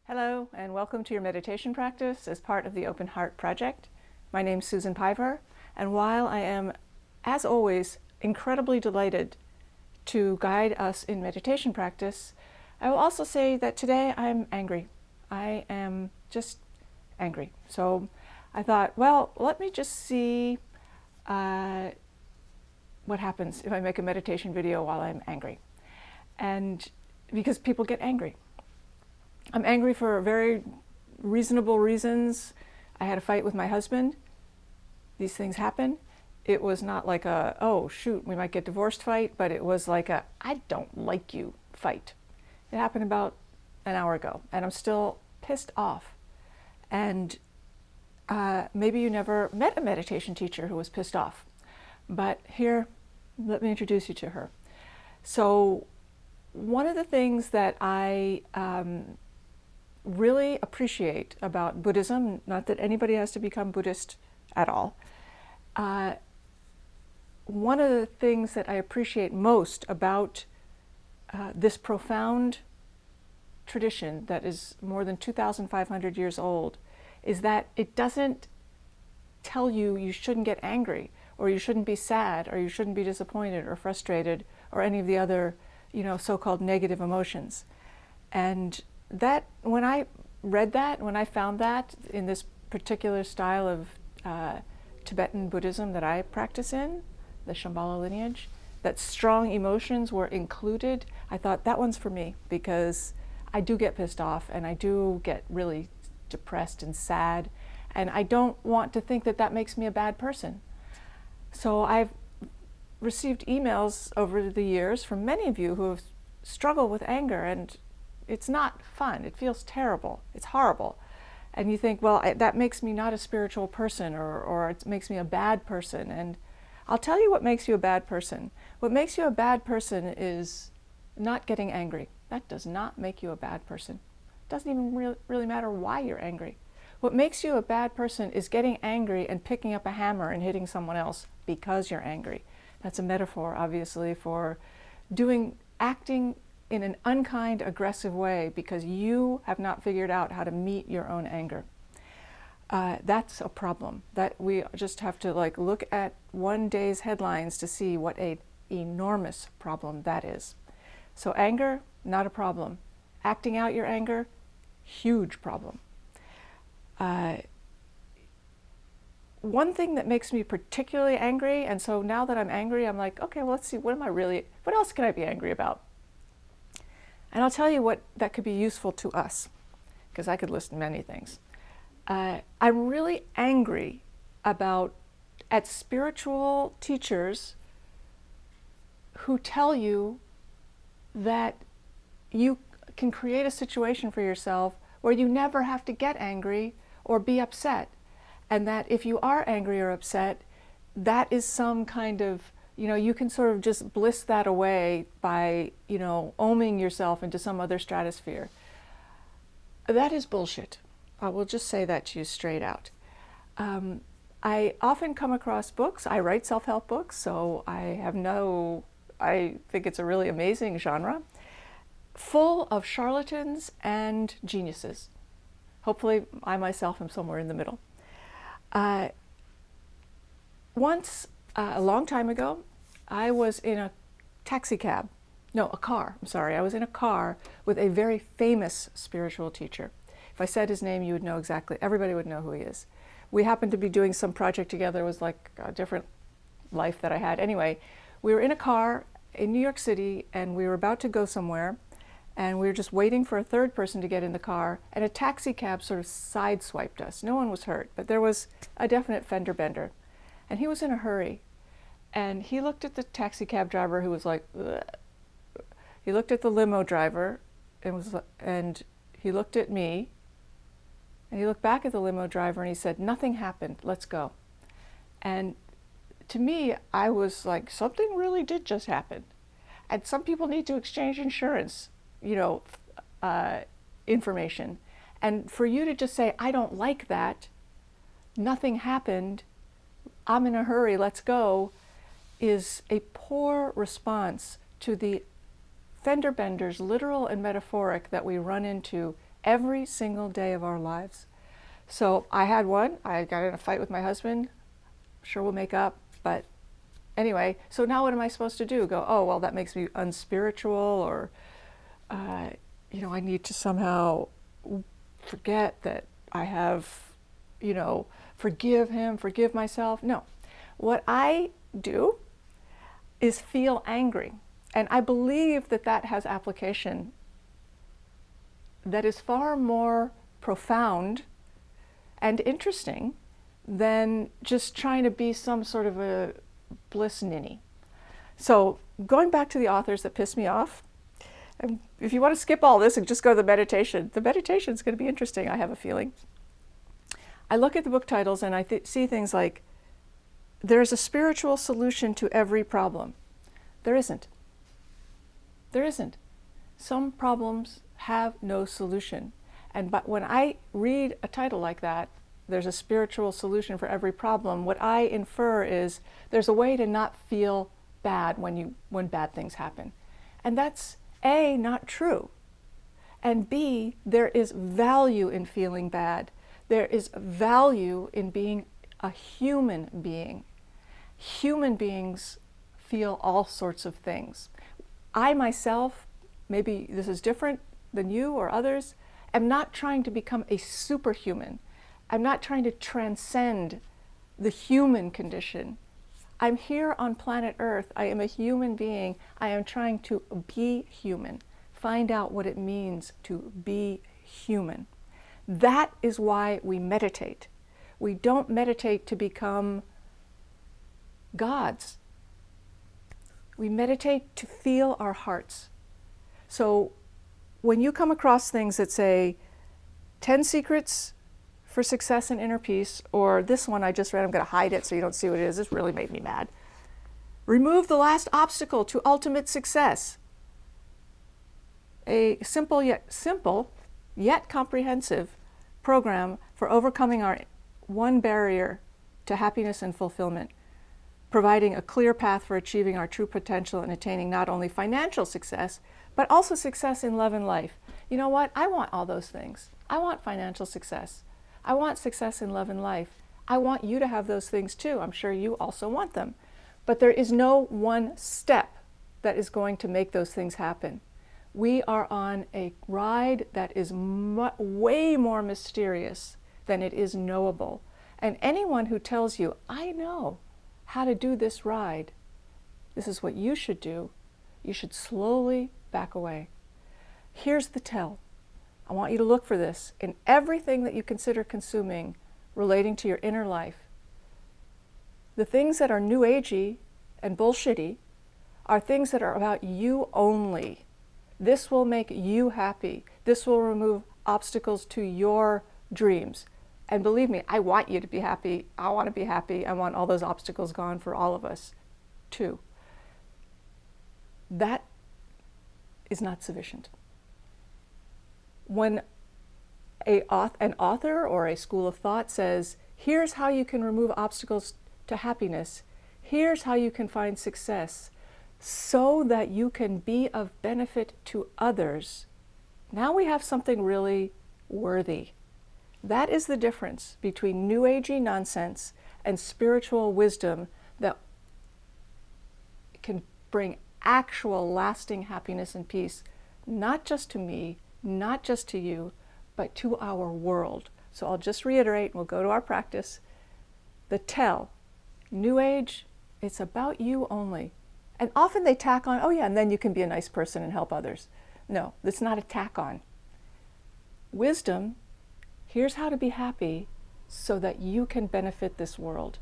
Hello, and welcome to your meditation practice as part of the Open Heart Project. My name's Susan Piver, and while I am, as always, incredibly delighted to guide us in meditation practice, I will also say that today I'm angry. I am just angry. So I thought, well, let me just see what happens if I make a meditation video while I'm angry. And because people get angry. I'm angry for very reasonable reasons. I had a fight with my husband. These things happen. It was not like a, oh shoot, we might get divorced fight, but it was like a, I don't like you fight. It happened about an hour ago, and I'm still pissed off. And maybe you never met a meditation teacher who was pissed off, but here, let me introduce you to her. So one of the things that I really appreciate about Buddhism, not that anybody has to become Buddhist at all, one of the things that I appreciate most about this profound tradition that is more than 2,500 years old is that it doesn't tell you you shouldn't get angry, or you shouldn't be sad, or you shouldn't be disappointed or frustrated, or any of the other, so-called negative emotions. And that, when I read that, when I found that in this particular style of Tibetan Buddhism that I practice in, the Shambhala lineage, that strong emotions were included, I thought that one's for me, because I do get pissed off and I do get really depressed and sad, and I don't want to think that that makes me a bad person. So I've received emails over the years from many of you who have struggled with anger, and it's not fun. It feels terrible. It's horrible. And you think, well, that makes me not a spiritual person, or it makes me a bad person. And I'll tell you what makes you a bad person. What makes you a bad person is not getting angry. That does not make you a bad person. It doesn't even really matter why you're angry. What makes you a bad person is getting angry and picking up a hammer and hitting someone else because you're angry. That's a metaphor, obviously, for acting in an unkind, aggressive way because you have not figured out how to meet your own anger. That's a problem. That we just have to look at one day's headlines to see what an enormous problem that is. So anger, not a problem. Acting out your anger, huge problem. One thing that makes me particularly angry, and so now that I'm angry, I'm like, okay, well, let's see, what else can I be angry about? And I'll tell you what that could be useful to us, because I could list many things. I'm really angry at spiritual teachers who tell you that you can create a situation for yourself where you never have to get angry or be upset. And that if you are angry or upset, that is some kind of, you can sort of just bliss that away by, oming yourself into some other stratosphere. That is bullshit. I will just say that to you straight out. I often come across books. I write self-help books, so I think it's a really amazing genre, full of charlatans and geniuses. Hopefully, I myself am somewhere in the middle. Once, a long time ago, I was in a car. I was in a car with a very famous spiritual teacher. If I said his name, you would know exactly, everybody would know who he is. We happened to be doing some project together. It was like a different life that I had. Anyway, we were in a car in New York City, and we were about to go somewhere, and we were just waiting for a third person to get in the car, and a taxi cab sort of sideswiped us. No one was hurt, but there was a definite fender bender. And he was in a hurry. And he looked at the taxi cab driver, who was like, ugh. He looked at the limo driver, and he looked at me, and he looked back at the limo driver, and he said, "Nothing happened, let's go." And to me, I was like, something really did just happen. And some people need to exchange insurance, information. And for you to just say, I don't like that, nothing happened, I'm in a hurry, let's go, is a poor response to the fender benders, literal and metaphoric, that we run into every single day of our lives. So I had one. I got in a fight with my husband. Sure, we'll make up. But anyway, so now what am I supposed to do? Go, oh, well, that makes me unspiritual, or, I need to somehow forget that I have, forgive him, forgive myself. No. What I do is feel angry. And I believe that that has application that is far more profound and interesting than just trying to be some sort of a bliss ninny. So going back to the authors that piss me off, if you want to skip all this and just go to the meditation is going to be interesting, I have a feeling. I look at the book titles and I see things like, there's a spiritual solution to every problem. There isn't. There isn't. Some problems have no solution. But when I read a title like that, there's a spiritual solution for every problem, what I infer is there's a way to not feel bad when bad things happen. And that's A, not true. And B, there is value in feeling bad. There is value in being a human being. Human beings feel all sorts of things. I myself, maybe this is different than you or others, am not trying to become a superhuman. I'm not trying to transcend the human condition. I'm here on planet Earth. I am a human being. I am trying to be human, find out what it means to be human. That is why we meditate. We don't meditate to become gods. We meditate to feel our hearts. So when you come across things that say 10 secrets for success and inner peace, or this one I just read, I'm going to hide it so you don't see what it is. This really made me mad. Remove the last obstacle to ultimate success. A simple yet comprehensive program for overcoming our one barrier to happiness and fulfillment, providing a clear path for achieving our true potential and attaining not only financial success, but also success in love and life. You know what? I want all those things. I want financial success. I want success in love and life. I want you to have those things too. I'm sure you also want them. But there is no one step that is going to make those things happen. We are on a ride that is way more mysterious than it is knowable. And anyone who tells you, I know how to do this ride, this is what you should do, you should slowly back away. Here's the tell. I want you to look for this in everything that you consider consuming relating to your inner life. The things that are new agey and bullshitty are things that are about you only. This will make you happy. This will remove obstacles to your dreams. And believe me, I want you to be happy. I want to be happy. I want all those obstacles gone for all of us, too. That is not sufficient. When an author or a school of thought says, here's how you can remove obstacles to happiness, here's how you can find success, so that you can be of benefit to others, now we have something really worthy. That is the difference between New Agey nonsense and spiritual wisdom that can bring actual lasting happiness and peace, not just to me, not just to you, but to our world. So I'll just reiterate, we'll go to our practice. The tell, New Age, it's about you only. And often they tack on, oh yeah, and then you can be a nice person and help others. No, that's not a tack on. Wisdom, here's how to be happy so that you can benefit this world.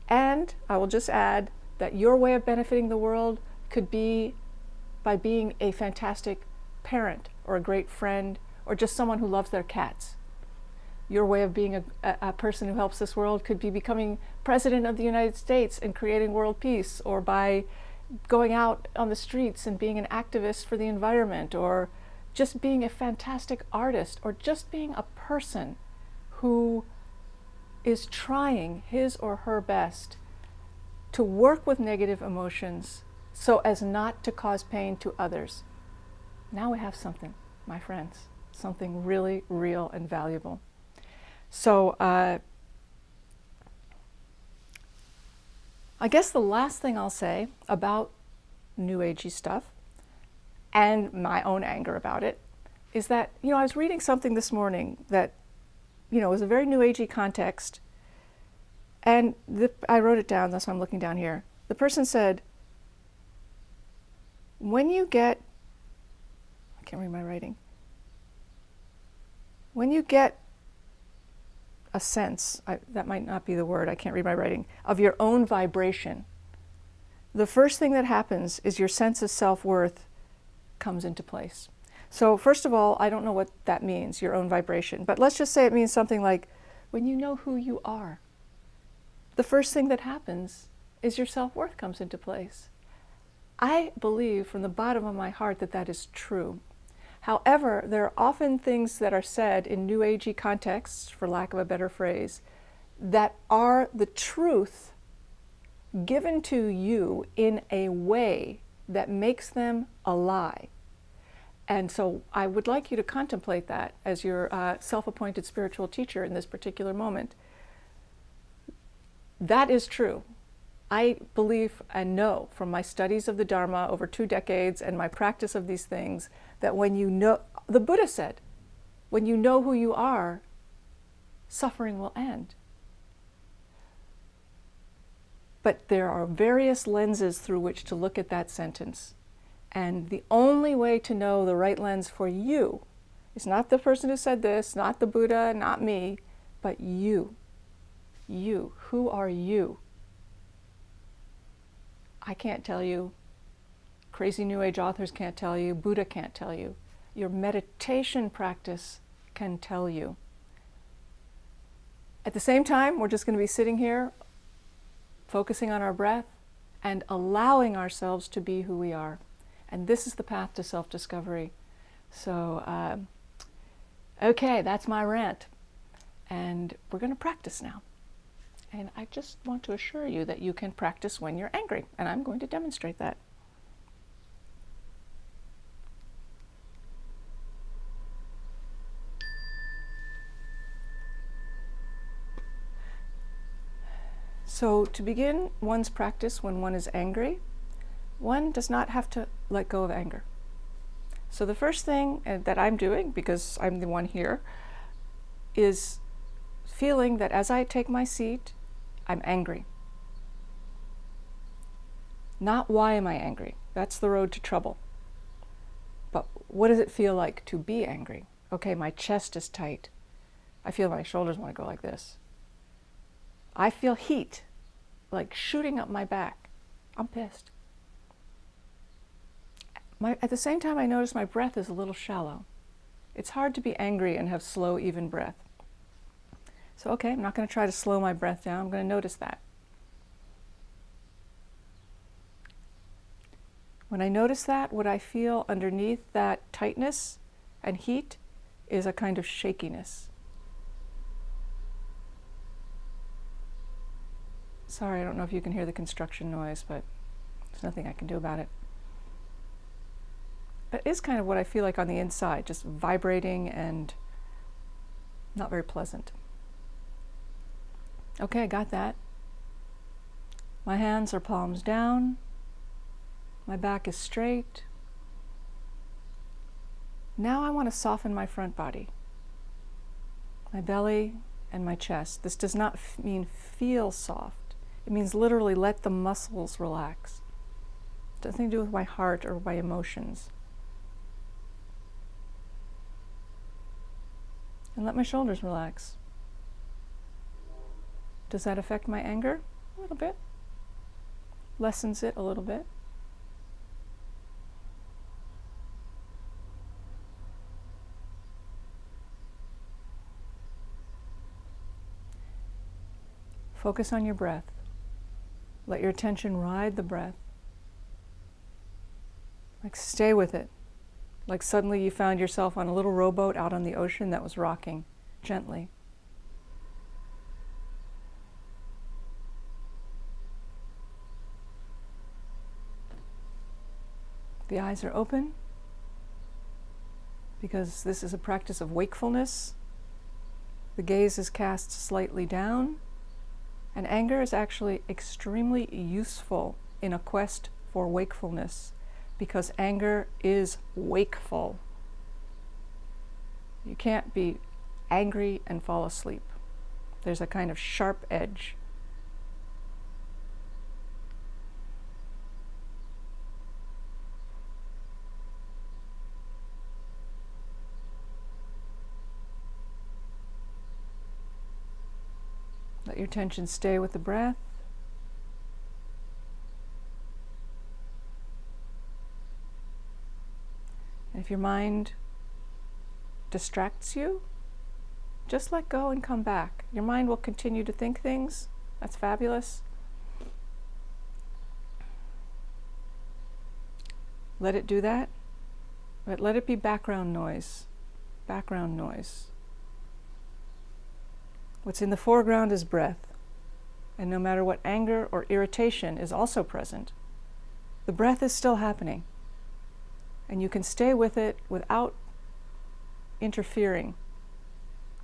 And I will just add that your way of benefiting the world could be by being a fantastic parent or a great friend or just someone who loves their cats. Your way of being a person who helps this world could be becoming president of the United States and creating world peace, or by going out on the streets and being an activist for the environment, or just being a fantastic artist, or just being a person who is trying his or her best to work with negative emotions so as not to cause pain to others. Now we have something, my friends. something really real and valuable. So I guess the last thing I'll say about New Agey stuff and my own anger about it is that, I was reading something this morning that, was a very New Agey context, and I wrote it down, that's why I'm looking down here. The person said, when you get, I can't read my writing, when you get a sense, that might not be the word, I can't read my writing, of your own vibration, the first thing that happens is your sense of self-worth comes into place. So first of all, I don't know what that means, your own vibration, but let's just say it means something like, when you know who you are, the first thing that happens is your self-worth comes into place. I believe from the bottom of my heart that that is true. However, there are often things that are said in New Agey contexts, for lack of a better phrase, that are the truth given to you in a way that makes them a lie. And so I would like you to contemplate that as your self-appointed spiritual teacher in this particular moment. That is true. I believe and know from my studies of the Dharma over 2 decades and my practice of these things that when you know, the Buddha said, when you know who you are, suffering will end. But there are various lenses through which to look at that sentence. And the only way to know the right lens for you is not the person who said this, not the Buddha, not me, but you. You. Who are you? I can't tell you. Crazy New Age authors can't tell you. Buddha can't tell you. Your meditation practice can tell you. At the same time, we're just going to be sitting here, focusing on our breath and allowing ourselves to be who we are. And this is the path to self-discovery. So, okay, that's my rant. And we're going to practice now. And I just want to assure you that you can practice when you're angry. And I'm going to demonstrate that. So to begin one's practice when one is angry, one does not have to let go of anger. So the first thing that I'm doing, because I'm the one here, is feeling that as I take my seat, I'm angry. Not why am I angry? That's the road to trouble. But what does it feel like to be angry? Okay, my chest is tight. I feel my shoulders want to go like this. I feel heat, like shooting up my back. I'm pissed. At the same time, I notice my breath is a little shallow. It's hard to be angry and have slow, even breath. So, okay, I'm not going to try to slow my breath down. I'm going to notice that. When I notice that, what I feel underneath that tightness and heat is a kind of shakiness. Sorry, I don't know if you can hear the construction noise, but there's nothing I can do about it. But it is kind of what I feel like on the inside, just vibrating and not very pleasant. Okay, I got that. My hands are palms down. My back is straight. Now I want to soften my front body, my belly and my chest. This does not mean feel soft. It means literally let the muscles relax. It has nothing to do with my heart or my emotions. And let my shoulders relax. Does that affect my anger? A little bit. Lessens it a little bit. Focus on your breath. Let your attention ride the breath. Like stay with it. Like suddenly you found yourself on a little rowboat out on the ocean that was rocking gently. The eyes are open. because this is a practice of wakefulness. The gaze is cast slightly down, and anger is actually extremely useful in a quest for wakefulness, because anger is wakeful. You can't be angry and fall asleep. There's a kind of sharp edge. Let your attention stay with the breath. And if your mind distracts you, just let go and come back. Your mind will continue to think things. That's fabulous. Let it do that, but let it be background noise. Background noise. What's in the foreground is breath. And no matter what anger or irritation is also present, the breath is still happening. And you can stay with it without interfering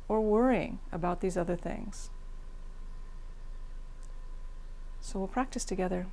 or worrying about these other things. So we'll practice together.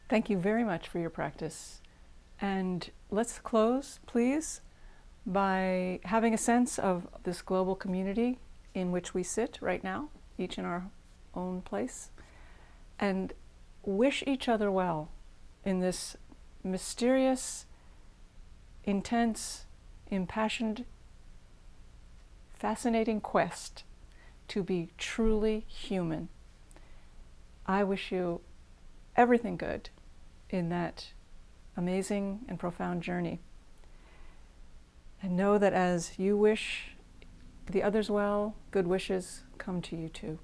Thank you very much for your practice. And let's close, please, by having a sense of this global community in which we sit right now, each in our own place, and wish each other well in this mysterious, intense, impassioned, fascinating quest to be truly human. I wish you everything good in that amazing and profound journey. And know that as you wish the others well, good wishes come to you too.